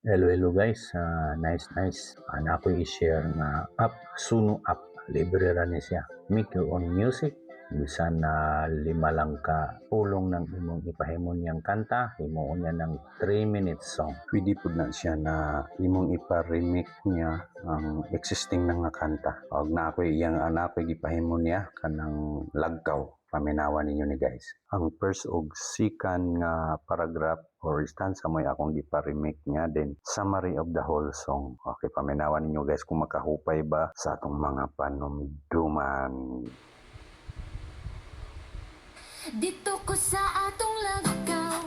Hello guys, nice. Ana ako i-share nga app, Suno app. Libre ra ni siya. Make your own music. Bisan na lima lang ka pulong ng imong ipahimon niyang kanta, himuon niya ng 3 minutes song. Pwede po na siya na imong ipa-remake niya ang existing na nga kanta. Og na ako iyang anak ko gipahimon niya kanang lagkaw. Paminawa ninyo ni guys. Ang first og second nga paragraph or stanza mo akong gipa-remake niya, then summary of the whole song. Okay, paminawa ninyo guys kung makahupay ba sa atong mga panumduman. Dito ko sa atong lagaw,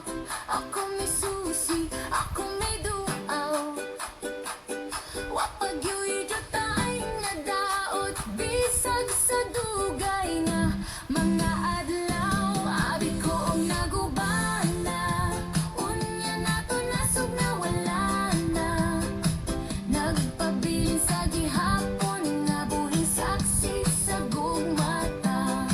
ako may susi, ako may duaw. Wapag yu'y jotay nga daot, bisag sa dugay nga mga adlaw. Abi ko ang nagubana, unya nato nasog na wala na. Nagpabilin sa gihapon, nga buhing saksi sa gugmata.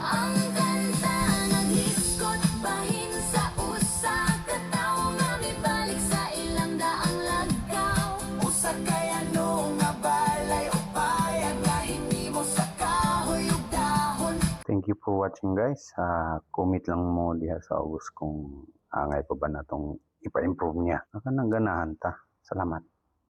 Ang kanta naghiskot bahin sa usa ka tawo nga mibalik sa ilang daang lagkaw. Usa kaya no nga balay o payag nga hinimo sa kahoy ug dahon. Thank you for watching guys. Comment lang mo diha sa August kung angay pa ba natong ipa-improve niya. Nang ganahan ta. Salamat.